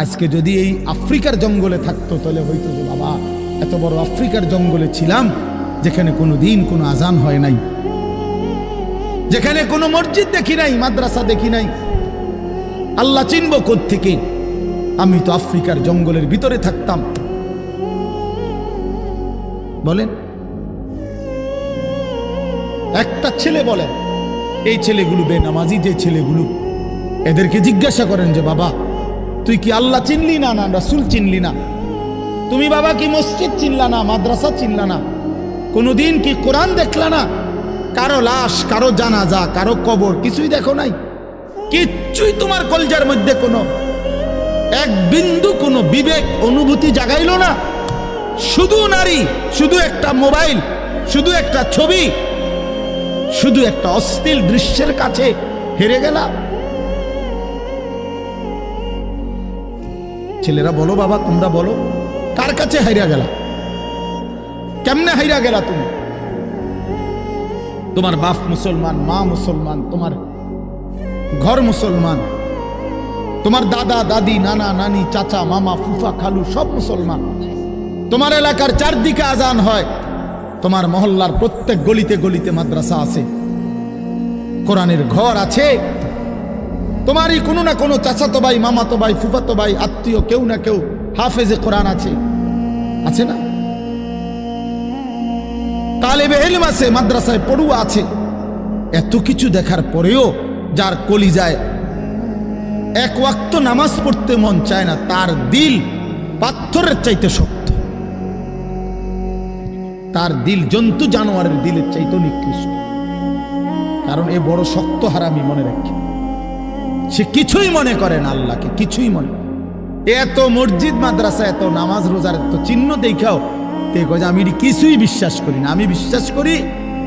আজকে যদি এই আফ্রিকার জঙ্গলে থাকতো তাহলে হয়তো যে বাবা এত বড় আফ্রিকার জঙ্গলে ছিলাম যেখানে কোনো দিন কোনো আজান হয় নাই, যেখানে কোনো মসজিদ দেখি নাই, মাদ্রাসা দেখি নাই, আল্লাহ চিনব কোত্থেকে? আমি তো আফ্রিকার জঙ্গলের ভিতরে থাকতাম। বলেন, একটা ছেলে বলেন, এই ছেলেগুলো বেনামাজি যে ছেলেগুলো, এদেরকে জিজ্ঞাসা করেন যে বাবা তুই কি আল্লাহ চিনলি না, না রাসূল চিনলি না? তুমি বাবা কি মসজিদ চিনলা না, মাদ্রাসা চিনলা না? কোনোদিন কি কোরআন দেখলা না? কারো লাশ, কারো জানাজা, কারো কবর কিছুই দেখো নাই? কিচ্ছুই তোমার কলজার মধ্যে কোনো এক বিন্দু কোনো বিবেক অনুভূতি জাগাইলো না? শুধু নারী, শুধু একটা মোবাইল, শুধু একটা ছবি, শুধু একটা অশ্লীল দৃশ্যের কাছে হেরে গেলা। ছেলেরা বলো বাবা, তোমরা বলো, কার কাছে হাইরা গেলা? কেমনে হাইরা গেলা তুমি? তোমার বাপ মুসলমান, মা মুসলমান, তোমার ঘর মুসলমান, তোমার দাদা দাদি, নানা নানি, চাচা মামা, ফুফা খালু সব মুসলমান, তোমার এলাকার চারদিকে আজান হয়, তোমার মহল্লার প্রত্যেক গলিতে গলিতে মাদ্রাসা আছে, কোরআনের ঘর আছে, তোমারই কোনো না কোনো চাচাতো ভাই, মামাতো ভাই, ফুফাতো ভাই, আত্মীয় কেউ না কেউ হাফেজে কোরআন আছে, আছে না? তালেবে ইলম আছে, মাদ্রাসায় পড়ুয়া আছে। এত কিছু দেখার পরেও যার কলিজায় এক ওয়াক্ত নামাজ পড়তে মন চায় না, তার দিল পাথরের চাইতে শক্ত, তার দিল জন্তু জানোয়ারের দিলের চাইতে নিকৃষ্ট। কারণ এ বড় শক্ত হারামি, মনে রাখি, সে কিছুই মনে করে না আল্লাহকে, কিছুই মনে। এত মসজিদ মাদ্রাসা, এত নামাজ রোজার এত চিহ্ন দেখাও তে কয় আমি কিছুই বিশ্বাস করি না। আমি বিশ্বাস করি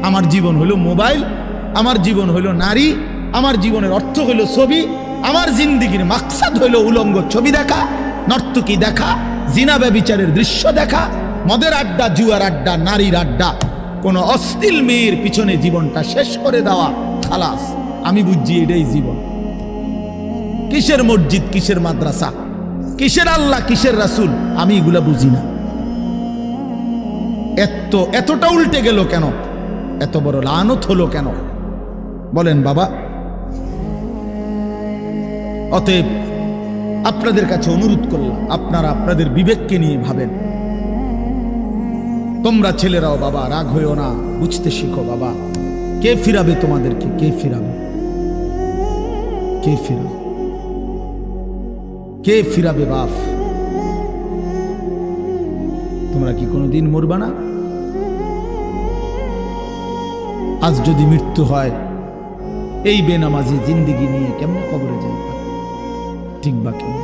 আমার জীবন হলো মোবাইল, আমার জীবন হলো নারী, আমার জীবনের অর্থ হলো ছবি, আমার জিন্দিগির মাকসাদ হলো উলঙ্গ ছবি দেখা, নর্তকী দেখা, জিনা ব্যভিচারের দৃশ্য দেখা, মদের আড্ডা, জুয়ার আড্ডা, নারীর আড্ডা, কোন অশ্লীল মেয়ের পিছনে জীবনটা শেষ করে দেওয়া, খালাস। আমি বুঝছি এটাই জীবন। কিসের মসজিদ, কিসের মাদ্রাসা, কিসের আল্লাহ, কিসের রাসূল, আমি এগুলা বুঝি না। এতটা উল্টে গেল কেন? এত বড় লানত হলো কেন বলেন বাবা? অতএব আপনাদের কাছে অনুরোধ করলাম, আপনারা আপনাদের বিবেককে নিয়ে ভাবেন। তোমরা ছেলেরাও বাবা রাগ হইও না, বুঝতে শিখো বাবা। কে ফিরাবে তোমাদেরকে? কে ফিরাবে? কে ফিরাবে? কে ফিরাবে বাপ? তোমরা কি কোনোদিন মরবা না? আজ যদি মৃত্যু হয়, এই বেনামাজি জিন্দিগি নিয়ে কেমনে কবরে যাইবা? ঠিক বা কেমন?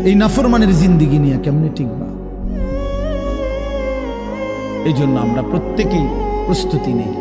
এই নাফরমানের জিন্দিগি নিয়ে কেমনে টিকবা? এই জন্য আমরা প্রত্যেকেই প্রস্তুতি নেই।